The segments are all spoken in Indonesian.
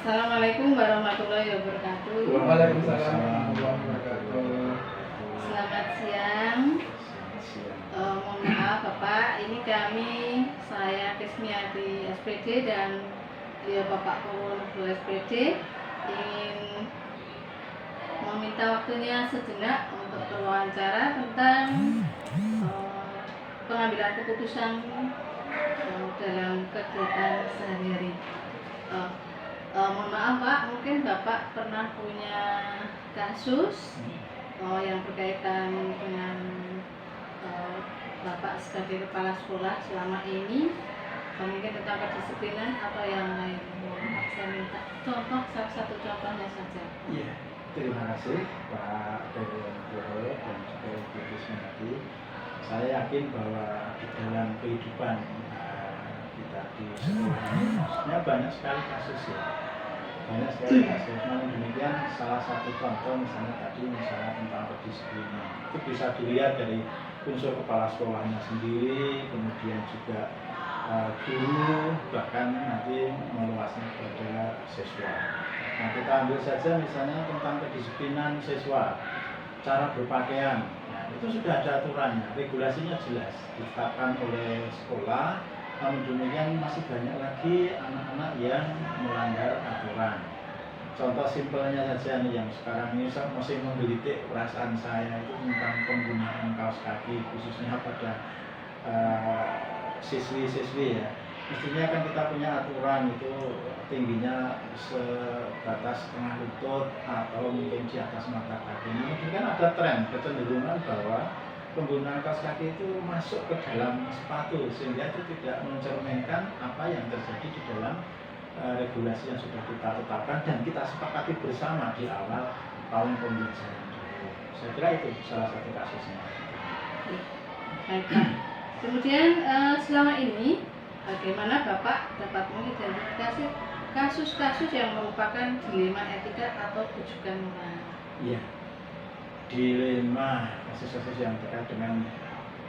Assalamualaikum warahmatullahi wabarakatuh. Waalaikumsalam warahmatullahi wabarakatuh. Selamat siang. Mohon maaf Bapak, ini saya Kismiati SPD dan Bapak Purwonugroho SPD ingin meminta waktunya sejenak untuk berwawancara tentang pengambilan keputusan dalam kegiatan sehari-hari. Mohon maaf Pak, mungkin Bapak pernah punya kasus yang berkaitan dengan Bapak sebagai kepala sekolah selama ini, mungkin tentang kedisiplinan atau yang lain. Saya minta contoh, satu contohnya saja. Iya, terima kasih Pak Purwonugroho dan juga Ibu Kismiati. Saya yakin bahwa di dalam kehidupan kita di sekolah ini maksudnya banyak sekali kasus ya. Banyak sekali kasus. Namun demikian salah satu contoh misalnya tentang kedisiplinan. Itu bisa dilihat dari unsur kepala sekolahnya sendiri, kemudian juga guru, bahkan nanti meluasnya kepada siswa. Nah, kita ambil saja misalnya tentang kedisiplinan siswa, cara berpakaian. Nah, itu sudah ada aturannya, regulasinya jelas, ditetapkan oleh sekolah. Namun demikian masih banyak lagi anak-anak yang melanggar aturan. Contoh simpelnya saja nih yang sekarang ini masih menggelitik perasaan saya itu tentang penggunaan kaos kaki khususnya pada siswi-siswi ya. Mestinya kan kita punya aturan itu tingginya sebatas setengah lutut atau mungkin di atas mata kaki. Mungkin kan ada tren kecenderungan bahwa penggunaan kaos kaki itu masuk ke dalam sepatu sehingga itu tidak mencerminkan apa yang terjadi di dalam regulasi yang sudah kita tetapkan dan kita sepakati bersama di awal tahun pembelajaran dulu. Saya kira itu salah satu kasusnya. Baik Pak. Kemudian selama ini bagaimana Bapak dapat mengidentifikasi kasus-kasus yang merupakan dilema etika atau bujukan moral? Iya, dilema kasus-kasus yang terkait dengan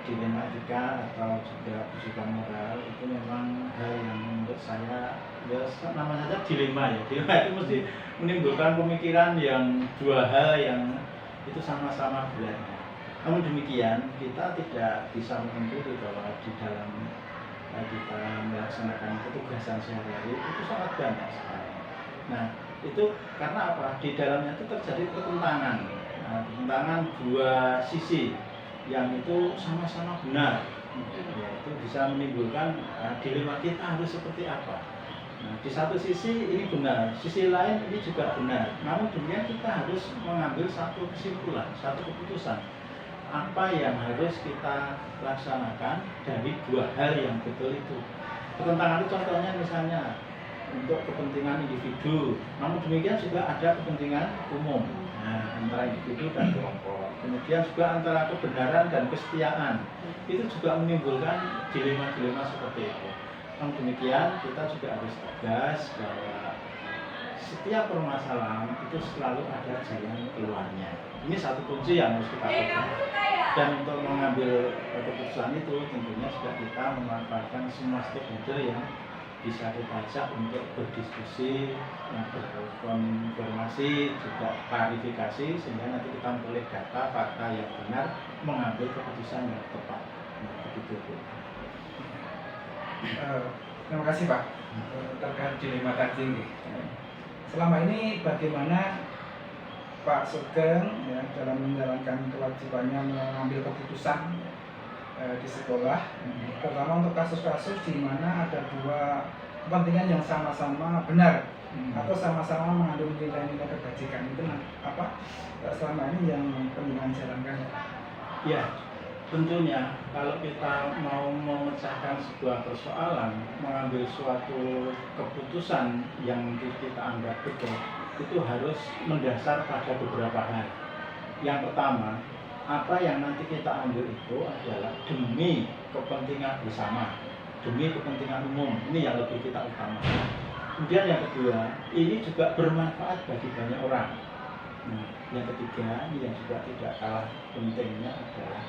dilema etika atau juga bujukan moral itu memang hal yang menurut saya ya nama saja dilema ya. Dilema itu mesti menimbulkan pemikiran yang dua hal yang itu sama-sama beratnya. Namun demikian kita tidak bisa menentukan bahwa di dalam kita melaksanakan petugasan sehari-hari itu sangat banyak sekali. Nah itu karena apa? Di dalamnya itu terjadi pertentangan. Pertentangan dua sisi yang itu sama-sama benar, itu bisa menimbulkan dilema kita harus seperti apa. Nah, di satu sisi ini benar, sisi lain ini juga benar. Namun demikian kita harus mengambil satu kesimpulan, satu keputusan apa yang harus kita laksanakan dari dua hal yang betul itu. Pertentangan itu contohnya misalnya untuk kepentingan individu, namun demikian juga ada kepentingan umum. Nah, antara individu dan kelompok. Kemudian juga antara kebenaran dan kesetiaan. Itu juga menimbulkan dilema-dilema seperti itu. Namun demikian kita juga harus tegas bahwa setiap permasalahan itu selalu ada jalan keluarnya. Ini satu kunci yang harus kita pegang. Dan untuk mengambil keputusan itu tentunya juga kita memanfaatkan semua stakeholder yang bisa kita ajak untuk berdiskusi, berkonfirmasi, juga klarifikasi sehingga nanti kita memperoleh data, fakta yang benar, mengambil keputusan yang tepat. Nah, begitu Bu. Terima kasih Pak terkait dilema tadi. Selama ini bagaimana Pak Sugeng ya, dalam menjalankan kewajibannya mengambil keputusan di sekolah, terutama untuk kasus-kasus di mana ada dua kepentingan yang sama-sama benar atau sama-sama mengandung nilai-nilai kebajikan itu apa selama ini yang penjenengan jalankan? Ya, tentunya kalau kita mau memecahkan sebuah persoalan, mengambil suatu keputusan yang kita anggap betul, itu harus mendasar pada beberapa hal. Yang pertama, apa yang nanti kita ambil itu adalah demi kepentingan bersama, demi kepentingan umum. Ini yang lebih kita utamakan. Kemudian yang kedua, ini juga bermanfaat bagi banyak orang. Nah, yang ketiga, ini yang juga tidak kalah pentingnya adalah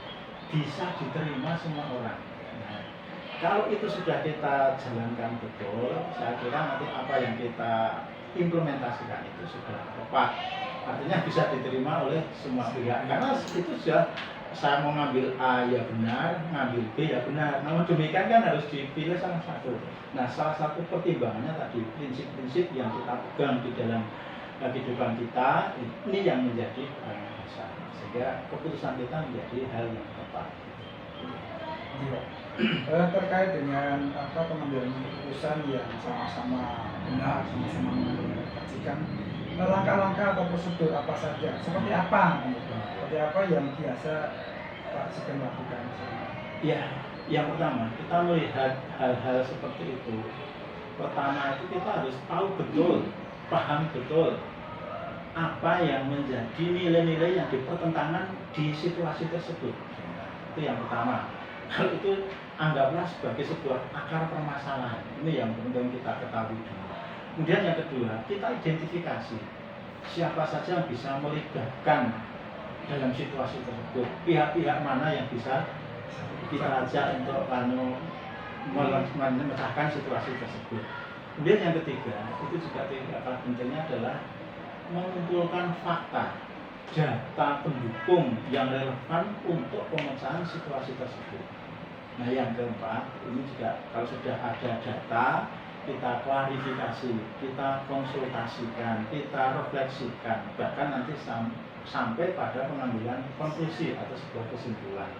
bisa diterima semua orang. Nah, kalau itu sudah kita jalankan betul, saya kira nanti apa yang kita mengimplementasikan itu sudah tepat. Artinya bisa diterima oleh semua pihak. Karena itu sudah saya mau ngambil A ya benar, ngambil B ya benar. Namun demikian kan harus dipilih salah satu. Nah, salah satu pertimbangannya tadi prinsip-prinsip yang kita pegang di dalam kehidupan kita ini yang menjadi dasar. Sehingga keputusan kita menjadi hal yang tepat. Iya. Terkait dengan pengambilan keputusan yang sama-sama benar, sama-sama mengaksikan langkah-langkah atau prosedur apa saja, seperti apa yang biasa Pak Sugeng lakukan? Ya, yang pertama kita melihat hal-hal seperti itu. Pertama itu kita harus tahu betul, paham betul apa yang menjadi nilai-nilai yang dipertentangan di situasi tersebut. Itu yang pertama. Kalau itu anggaplah sebagai sebuah akar permasalahan. Ini yang penting kita ketahui dulu. Kemudian yang kedua, kita identifikasi siapa saja yang bisa melibatkan dalam situasi tersebut. Pihak-pihak mana yang bisa kita ajak untuk memecahkan situasi tersebut. Kemudian yang ketiga, itu juga tidak kalah pentingnya adalah mengumpulkan fakta, data pendukung yang relevan untuk pemecahan situasi tersebut. Nah, yang keempat, ini juga kalau sudah ada data, kita klarifikasi, kita konsultasikan, kita refleksikan, bahkan nanti sampai pada pengambilan konklusi atau sebuah kesimpulan.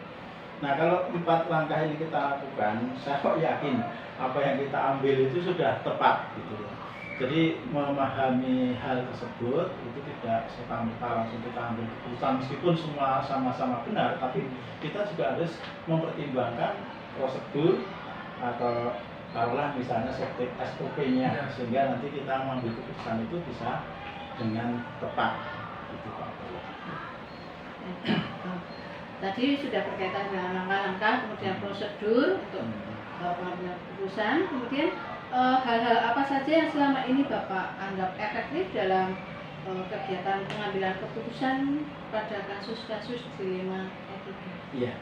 Nah, kalau 4 langkah ini kita lakukan, saya kok yakin apa yang kita ambil itu sudah tepat gitu ya. Jadi memahami hal tersebut itu tidak serta-merta langsung kita ambil keputusan meskipun semua sama-sama benar, tapi kita juga harus mempertimbangkan prosedur atau taruhlah misalnya SOP-nya sehingga nanti kita mengambil keputusan itu bisa dengan tepat gitu Pak. Tadi sudah berkaitan dengan langkah-langkah, kemudian prosedur untuk pengambilan keputusan, kemudian hal-hal apa saja yang selama ini Bapak anggap efektif dalam kegiatan pengambilan keputusan pada kasus-kasus dilema etika? Iya,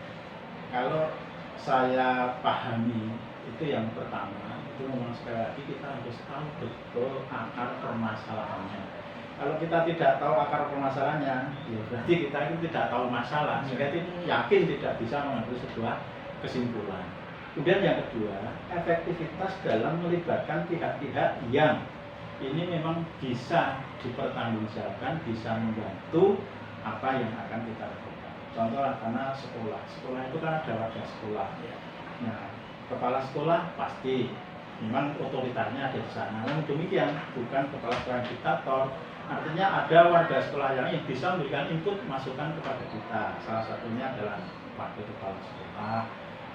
kalau saya pahami itu yang pertama, itu memang sekali lagi kita harus tahu betul akar permasalahannya. Kalau kita tidak tahu akar permasalahannya, ya berarti kita itu tidak tahu masalah, sehingga yakin tidak bisa mengambil sebuah kesimpulan. Kemudian yang kedua, efektivitas dalam melibatkan pihak-pihak yang ini memang bisa dipertanggungjawabkan, bisa membantu apa yang akan kita lakukan. Contoh karena sekolah itu kan ada warga sekolah. Nah, kepala sekolah pasti memang otoritasnya ada di sana. Namun demikian bukan kepala sekolah yang diktator. Artinya ada warga sekolah yang bisa memberikan input masukan kepada kita. Salah satunya adalah wakil kepala sekolah,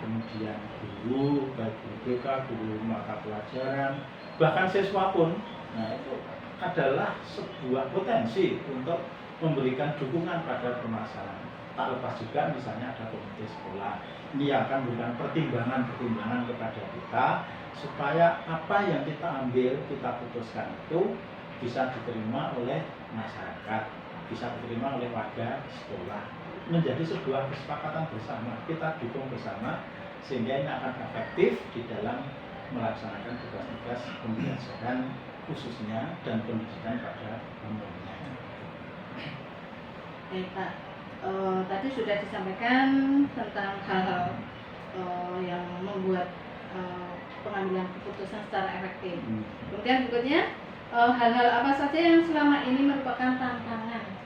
kemudian guru, baik guru BK, guru mata pelajaran, bahkan siswa pun. Nah, itu adalah sebuah potensi untuk memberikan dukungan pada permasalahan. Tak lepas juga misalnya ada komite sekolah. Ini akan memberikan pertimbangan-pertimbangan kepada kita supaya apa yang kita ambil, kita putuskan itu bisa diterima oleh masyarakat, bisa diterima oleh warga sekolah. Menjadi sebuah kesepakatan bersama, kita dukung bersama sehingga ini akan efektif di dalam melaksanakan tugas-tugas pembelajaran khususnya dan pendidikan pada umumnya. Baik Pak, tadi sudah disampaikan tentang hal-hal yang membuat pengambilan keputusan secara efektif. Kemudian berikutnya hal-hal apa saja yang selama ini merupakan tantangan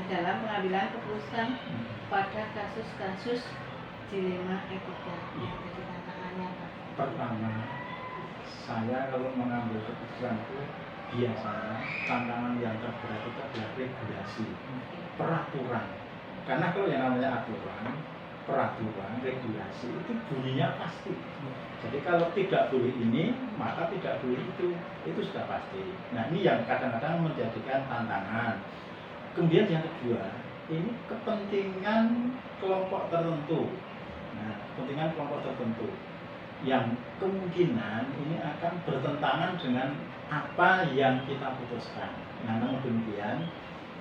dalam pengambilan keputusan pada kasus-kasus dilema etika. Jadi tantangannya Pak. Pertama, saya kalau mengambil keputusan itu biasanya tantangan yang terberat itu adalah regulasi, peraturan. Karena kalau yang namanya aturan, peraturan, regulasi itu bunyinya pasti. Jadi kalau tidak boleh ini, maka tidak boleh itu sudah pasti. Nah, ini yang kadang-kadang menjadikan tantangan. Kemudian yang kedua, ini kepentingan kelompok tertentu. Nah, kepentingan kelompok tertentu yang kemungkinan ini akan bertentangan dengan apa yang kita putuskan. Nah, namun demikian,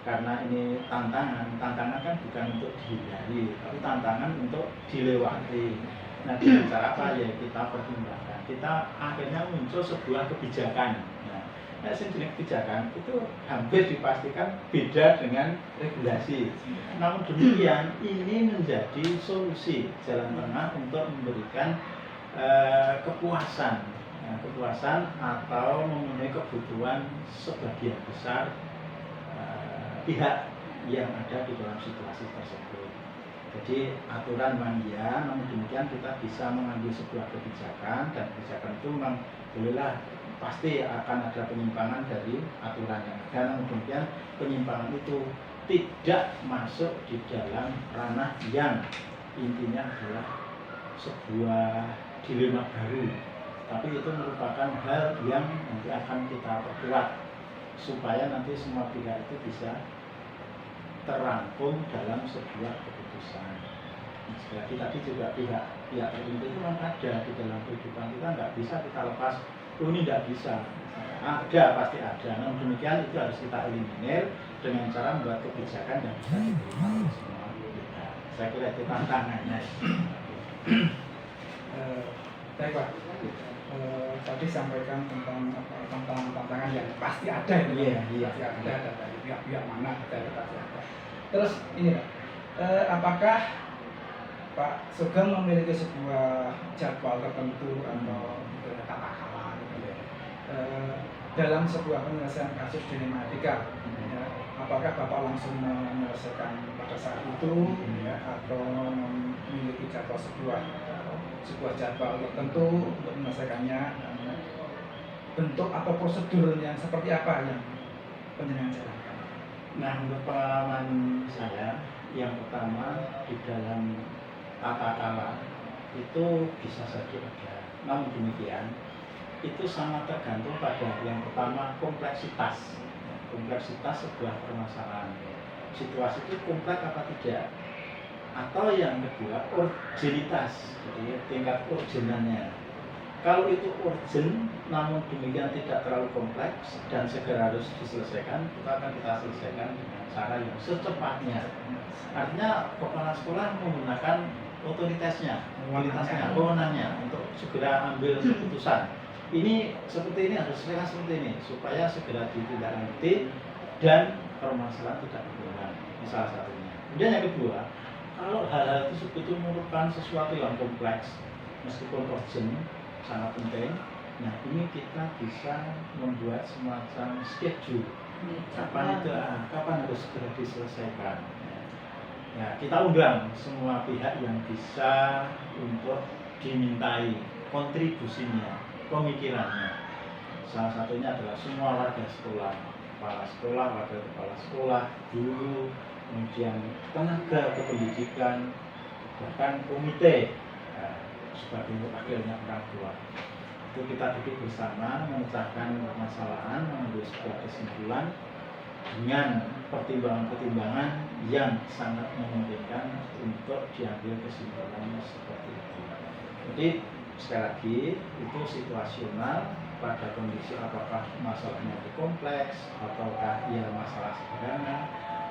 karena ini tantangan kan bukan untuk dihindari, tapi tantangan untuk dilewati. Nah, dengan cara apa ya kita pertimbangkan. Kita akhirnya muncul sebuah kebijakan. Nah, jenis kebijakan itu hampir dipastikan beda dengan regulasi. Namun demikian, ini menjadi solusi jalan tengah untuk memberikan kepuasan, kepuasan atau memenuhi kebutuhan sebagian besar pihak yang ada di dalam situasi tersebut. Jadi aturan mania, namun demikian kita bisa mengambil sebuah kebijakan, dan kebijakan itu memang bolehlah pasti akan ada penyimpangan dari aturan yang ada, namun demikian penyimpangan itu tidak masuk di dalam ranah yang intinya adalah sebuah dilema baru, tapi itu merupakan hal yang nanti akan kita perkuat supaya nanti semua pihak itu bisa terangkum dalam sebuah keputusan. Nah, sekali lagi tadi juga pihak tertentu itu memang ada di dalam kehidupan kita, nggak bisa kita lepas. Oh, ini nggak bisa, ada, pasti ada. Namun demikian itu harus kita eliminir dengan cara membuat kebijakan yang bisa diterima oleh semua pihak. Saya kira itu tantangannya. Baik Pak, tadi sampaikan tentang tantangan yang pasti ada itu. Iya. Pasti ada dari pihak-pihak mana pasti ada. Terus ini Pak, apakah Pak Sugeng memiliki sebuah jadwal tertentu atau tata kelola gitu ya, dalam sebuah penyelesaian kasus dilema etika? Ya, apakah Bapak langsung menyelesaikan pada saat itu ya, atau memiliki jadwal sebuah jadwal tertentu untuk menyelesaikannya, bentuk atau prosedur yang seperti apa yang penjenengan jalankan? Nah, untuk pengalaman saya, yang pertama di dalam tata kelola itu bisa saja ada. Namun demikian, itu sangat tergantung pada yang pertama kompleksitas sebuah permasalahan. Situasi itu kompleks apa tidak? Atau yang kedua urgenitas, jadi tingkat urgenannya. Kalau itu urgent, namun demikian tidak terlalu kompleks dan segera harus diselesaikan, kita selesaikan dengan cara yang secepatnya. Artinya kepala sekolah menggunakan otoritasnya, wewenangnya untuk segera ambil keputusan. Ini seperti ini, harus diselesaikan seperti ini supaya segera ditindaklanjuti dan permasalahan tidak berulang. Ini salah satunya. Kemudian yang kedua, kalau hal-hal tersebut itu merupakan sesuatu yang kompleks, meskipun urgent, sangat penting. Nah, ini kita bisa membuat semacam schedule. Kapan harus segera diselesaikan. Ya, kita undang semua pihak yang bisa untuk dimintai kontribusinya, pemikirannya. Salah satunya adalah semua warga sekolah, kepala sekolah, wakil kepala sekolah, guru, kemudian tenaga kependidikan, bahkan komite sebagai wakilnya orang tua. Itu kita duduk bersama, memecahkan permasalahan, mengambil sebuah kesimpulan dengan pertimbangan-pertimbangan yang sangat memungkinkan untuk diambil kesimpulan seperti itu. Jadi sekali lagi itu situasional pada kondisi apakah masalahnya itu kompleks ataukah ia masalah sederhana,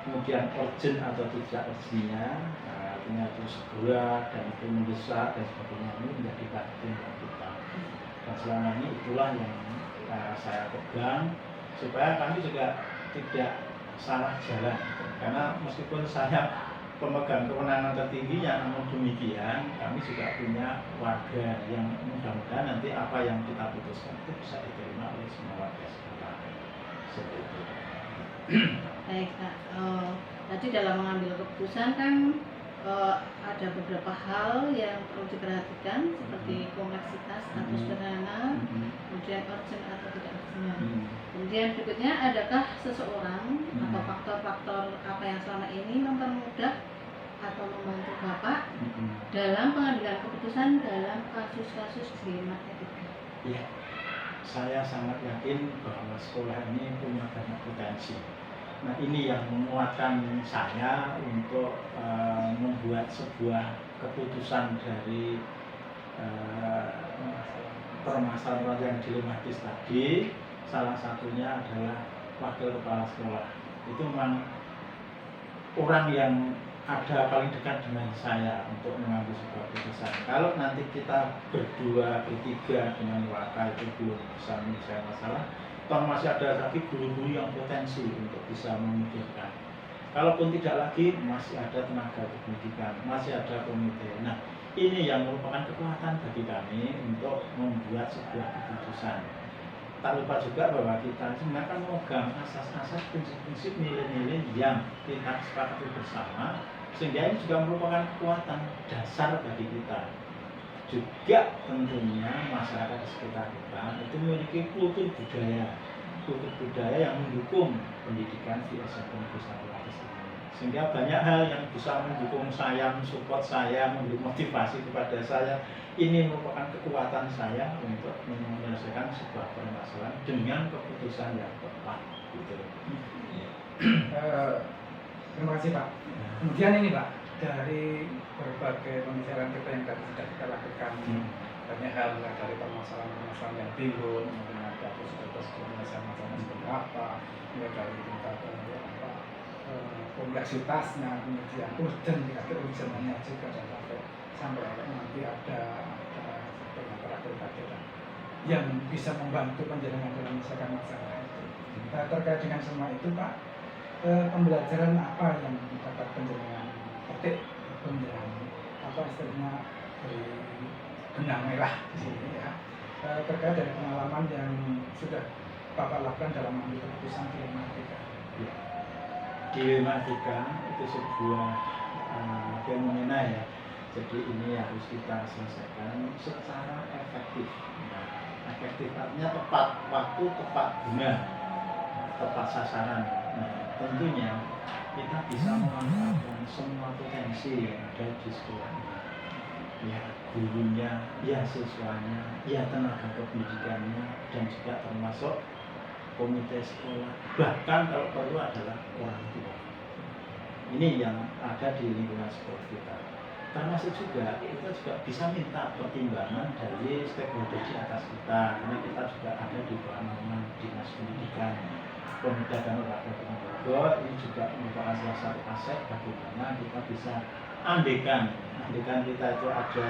kemudian urgent atau tidak urgentnya, artinya itu segera dan itu mendesak dan sebagainya, ini menjadi perhatian kita. Dan selama ini itulah yang saya pegang supaya kami juga tidak salah jalan, karena meskipun saya pemegang kewenangan tertingginya, namun demikian kami juga punya warga yang mudah-mudahan nanti apa yang kita putuskan itu bisa diterima oleh semua warga sekitar. Seperti itu. Baik Kak, tadi dalam mengambil keputusan kan ada beberapa hal yang perlu diperhatikan seperti kompleksitas atau sederhana, kemudian urgent atau tidak urgentnya. Kemudian berikutnya, adakah seseorang atau faktor-faktor apa yang selama ini mempermudah atau membantu Bapak dalam pengambilan keputusan dalam kasus-kasus dilema etika? Ya, saya sangat yakin bahwa sekolah ini punya banyak potensi. Nah, ini yang menguatkan saya untuk membuat sebuah keputusan dari permasalahan yang dilematis tadi. Salah satunya adalah wakil kepala sekolah. Itu memang orang yang ada paling dekat dengan saya untuk mengambil sebuah keputusan. Kalau nanti kita berdua, bertiga dengan wakil itu belum bisa menyelesaikan masalah, toh masih ada lagi guru-guru yang potensi untuk bisa memikirkan. Kalaupun tidak lagi, masih ada tenaga pendidikan, masih ada komite. Nah, ini yang merupakan kekuatan bagi kami untuk membuat sebuah keputusan. Tak lupa juga bahwa kita sebenarnya kan memegang asas-asas, prinsip-prinsip, nilai-nilai yang kita sepakati bersama, sehingga ini juga merupakan kekuatan dasar bagi kita. Juga tentunya masyarakat di sekitar kita itu memiliki kultur budaya yang mendukung pendidikan di SMP Negeri 1 Wates ini. Sehingga banyak hal yang bisa mendukung saya, mensupport saya, memberi motivasi kepada saya. Ini merupakan kekuatan saya untuk menyelesaikan sebuah permasalahan dengan keputusan yang tepat. Gitu. Terima kasih Pak. Kemudian ini Pak, dari berbagai pembicaraan kita yang tadi sudah kita lakukan, banyak hal dari permasalahan-permasalahan yang timbul, kemudian ada prosedur-prosedur penyelesaian seperti apa, mulai dari tingkat kompleksitasnya, kemudian urgen, tingkat urgennya juga, dan sampai nanti ada terakhir yang bisa membantu penjalangan dalam menyelesaikan masalah itu. Nah, terkait dengan semua itu Pak, pembelajaran apa yang dapat penjalangan petik, penjalangan apa istilahnya dari benang merah di sini ya, terkait dari pengalaman yang sudah Bapak lakukan dalam mengambil keputusan dilematika. Dilematika itu sebuah fenomena ya. Jadi ini harus kita selesaikan secara efektif. Nah, efektif artinya tepat waktu, tepat guna, tepat sasaran. Nah, tentunya kita bisa memanfaatkan semua potensi yang ada di sekolah ini. Ya gurunya, ya siswanya, ya tenaga pendidikannya, dan juga termasuk komite sekolah, bahkan kalau perlu adalah orang tua. Ini yang ada di lingkungan sekolah kita. Termasuk juga kita juga bisa minta pertimbangan dari stakeholder di atas kita, karena kita juga ada di bawah naungan dinas pendidikan, pemuda dan olahraga Ponorogo. Ini juga merupakan salah satu aset bagaimana kita bisa andekan kita itu ada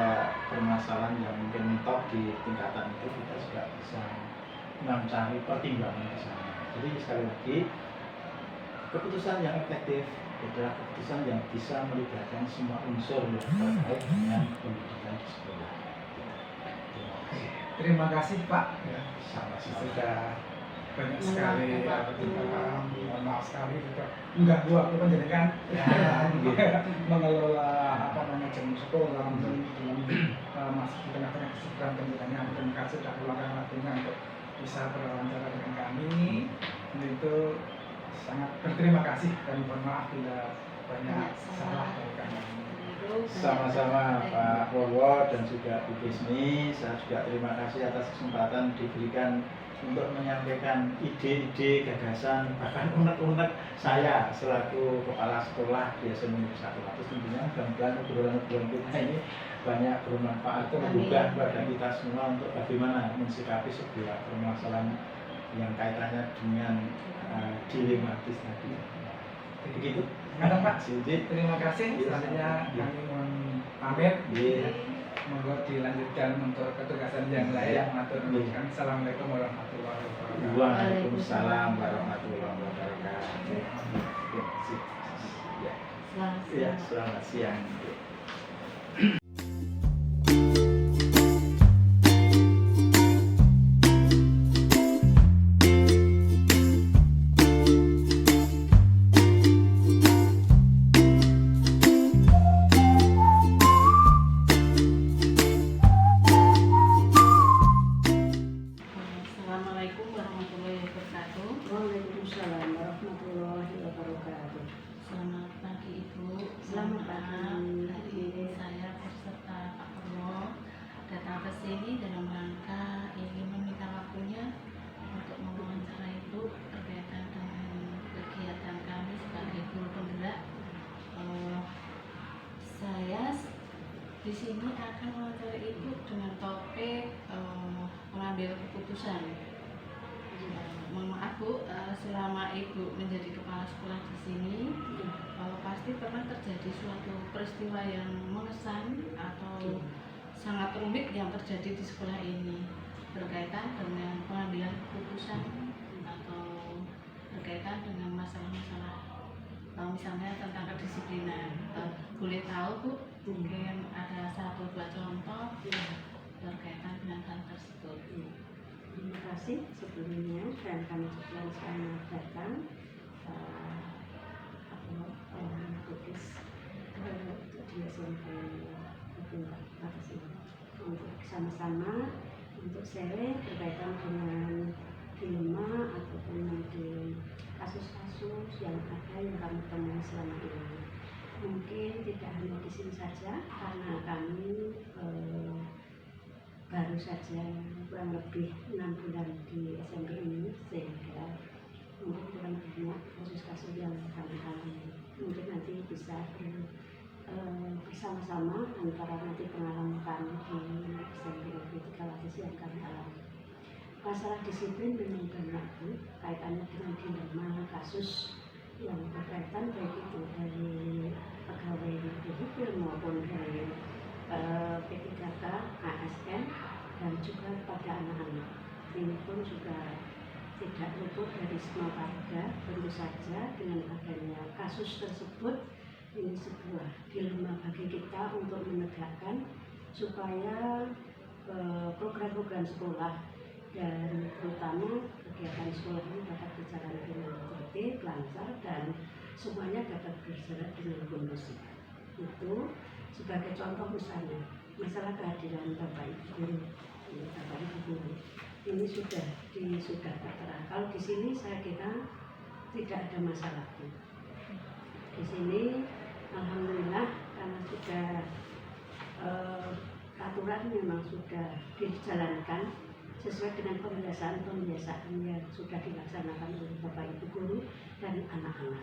permasalahan yang mungkin mentok di tingkatan itu, kita juga bisa mencari pertimbangan ke sana. Jadi sekali lagi, keputusan yang efektif adalah keputusan yang bisa melibatkan semua unsur yang terkait dengan pendidikan di sekolah. Terima kasih Pak. Ya, sama-sama. Sudah banyak sekali mohon maaf sekali juga mengganggu waktu pendidikan mengelola manajemen sekolah dalam masuk di tengah-tengah kesibukan pendidikannya. Terima kasih sudah meluangkan waktunya untuk bisa berwawancara dengan kami. Itu sangat berterima kasih dan mohon maaf bila banyak salah dari kami. Sama-sama Pak Wowo dan juga Bu Bismi, saya juga terima kasih atas kesempatan diberikan untuk menyampaikan ide-ide, gagasan, bahkan unek-unek saya selaku kepala sekolah di SMP Negeri 1 Wates. Tentunya mudah-mudahan obrolan-obrolan kita ini banyak bermanfaat dan membuka kepada kita semua untuk bagaimana mensikapi sebuah permasalahan yang kaitannya dengan dilematis tadi. Begitu. Mantap Pak. Terima kasih. Selanjutnya kami mohon pamit. Monggo dilanjutkan untuk ketugasan yang lain. Assalamualaikum warahmatullahi wabarakatuh. Waalaikumsalam warahmatullahi wabarakatuh. Selamat siang. Waalaikumsalam warahmatullahi wabarakatuh. Selamat pagi Ibu. Selamat pagi. Hari ini saya beserta Pak Purwo datang ke sini dalam rangka ingin meminta waktunya untuk mewawancara Ibu berkaitan dengan kegiatan kami sebagai guru penggerak. Saya di sini akan mewawancara Ibu dengan topik mengambil keputusan. Mohon maaf Bu, selama Ibu menjadi kepala sekolah di sini, pasti pernah terjadi suatu peristiwa yang mengesan atau sangat rumit yang terjadi di sekolah ini berkaitan dengan pengambilan keputusan misalnya tentang kedisiplinan. Boleh tahu Bu, mungkin ada 1-2 contoh berkaitan dengan hal tersebut. Terima kasih sebelumnya dan kami juga selamat datang Bukis untuk di SMP atas ini untuk sama-sama untuk share berkaitan dengan dilema ataupun mungkin kasus-kasus yang ada yang kami temui selama ini. Mungkin tidak hanya di sini saja karena kami baru saja kurang lebih 6 bulan di SMP ini, sehingga mungkin kurang banyak kasus-kasus yang kami alami. Mungkin nanti bisa bersama-sama antara nanti pengalaman kami di SMP Negeri 3 Wates yang kami alami. Masalah disiplin memang banyak Bu, kaitannya dengan dilema kasus yang berkaitan baik itu dari pegawai negeri sipil maupun dari P3K, ASN, dan juga pada anak-anak. Ini pun juga tidak luput dari semua warga. Tentu saja dengan adanya kasus tersebut, ini sebuah dilema bagi kita untuk menegakkan supaya program-program sekolah dan terutama kegiatan sekolah ini dapat berjalan dengan tertib, lancar, dan semuanya dapat berjalan dengan kondusif. Itu sebagai contoh misalnya masalah kehadiran Bapak Ibu guru, Bapak Ibu guru ini sudah tertera. Kalau di sini saya kira tidak ada masalah. Di sini alhamdulillah karena sudah aturan memang sudah dijalankan sesuai dengan pembiasaan yang sudah dilaksanakan oleh Bapak Ibu guru dan anak-anak.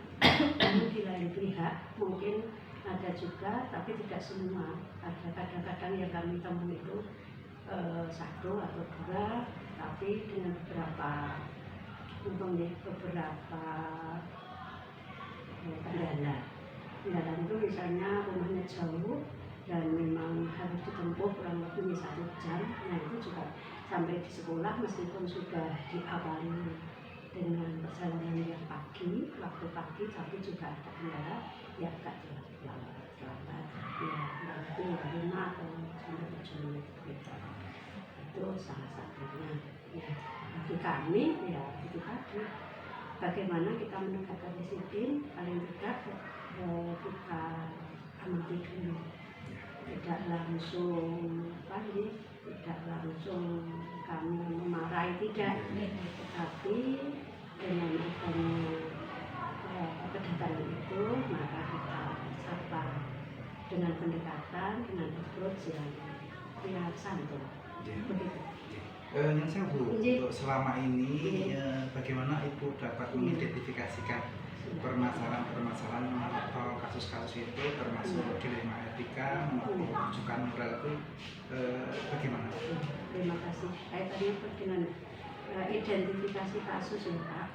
Namun di lain pihak mungkin ada juga, tapi tidak semua. Ada kadang-kadang yang kami temui itu 1 atau 2, tapi dengan beberapa kendala. Kendala itu misalnya rumahnya jauh dan memang harus ditempuh kurang lebih 1 jam. Nah itu juga sampai di sekolah meskipun sudah diawali dengan perjalanan yang pagi, waktu pagi, tapi juga ada kendala ya agak terlambat ya berarti 5 atau sampai 7 menit gitu. Itu salah satunya ya. Bagi kami ya itu tadi bagaimana kita menegakkan disiplin, paling tidak kita amati dulu, tidak langsung kami memarahi, tidak, tetapi dengan adanya kedatangan itu maka kita sapa dengan pendekatan, dengan approach yang santun, begitu. Yang saya Bu, untuk selama ini bagaimana Ibu dapat mengidentifikasikan permasalahan-permasalahan atau kasus-kasus itu termasuk dilema etika maupun rujukan moral itu bagaimana? Terima kasih. Kaitannya dengan identifikasi kasus ya Pak.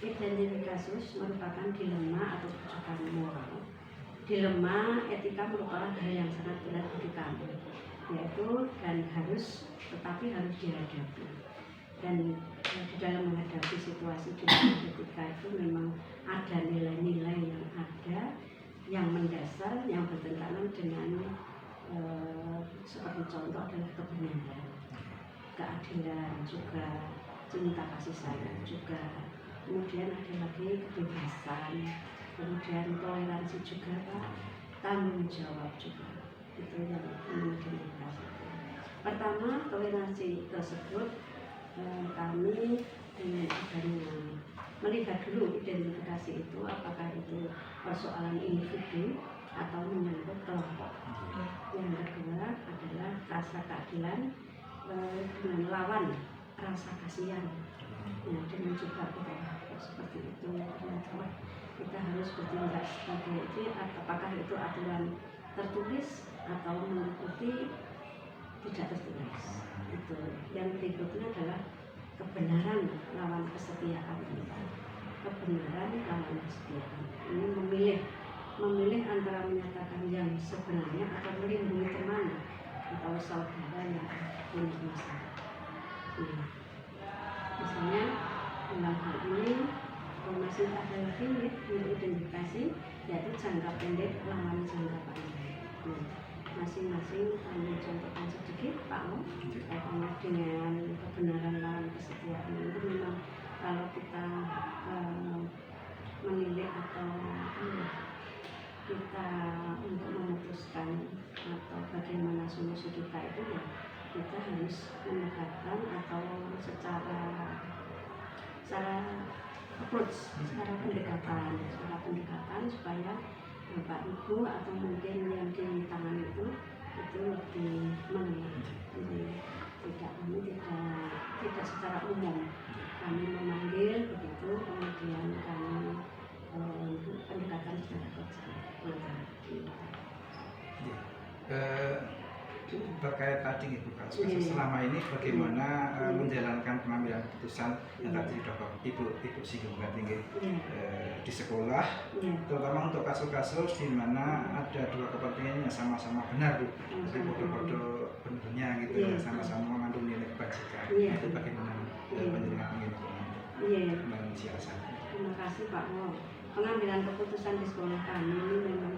Identifikasi kasus merupakan dilema atau rujukan moral. Dilema etika merupakan hal yang sangat berat bagi kami, yaitu dan harus dihadapi. Dan di dalam menghadapi situasi dilema etika itu memang ada nilai-nilai yang ada, yang mendasar, yang bertentangan dengan seperti contoh adalah kebenaran, keadilan, juga cinta kasih sayang juga. Kemudian ada lagi kebebasan, kemudian toleransi juga Pak, tanggung jawab juga. Itu yang mengidentifikasi. Pertama, toleransi tersebut kami dengan adanya melihat dulu identifikasi itu apakah itu persoalan individu atau menyangkut kelompok. Yang kedua adalah rasa keadilan dengan lawan rasa kasihan. Nah, dengan juga kita seperti itu ternyata kita harus bertindak sebagai itu, apakah itu aturan tertulis atau mengikuti tidak tertulis. Itu yang berikutnya adalah kebenaran lawan kesetiaan. Kebenaran lawan kesetiaan ini memilih antara menyatakan yang sebenarnya atau melindungi teman atau saudara yang punya masalah. Misalnya dalam hal ini masih ada lagi nih untuk identifikasi, yaitu jangka pendek lawan jangka panjang. Masing-masing kami contohkan sedikit Pak Om, terkait dengan kebenaran lawan kesetiaan. Itu memang kalau kita menilik atau kita untuk memutuskan atau bagaimana solusi kita itu ya kita harus menegakkan atau secara approach, secara pendekatan supaya Bapak Ibu atau mungkin yang di tangan itu lebih mengenal. Jadi tidak secara umum kami memanggil begitu, kemudian kami pendekatan secara terkait tadi itu Pak, selama ini bagaimana menjalankan pengambilan keputusan yang tadi sudah Ibu singgung tadi di sekolah, terutama untuk kasus-kasus di mana ada dua kepentingan yang sama-sama benar Bu, jadi bodoh-bodoh benernya gitu, sama-sama mengandung nilai kebajikan. Itu bagaimana penjelasan ini Bu? Terima kasih Pak Mo. Pengambilan keputusan di sekolah kami ini memang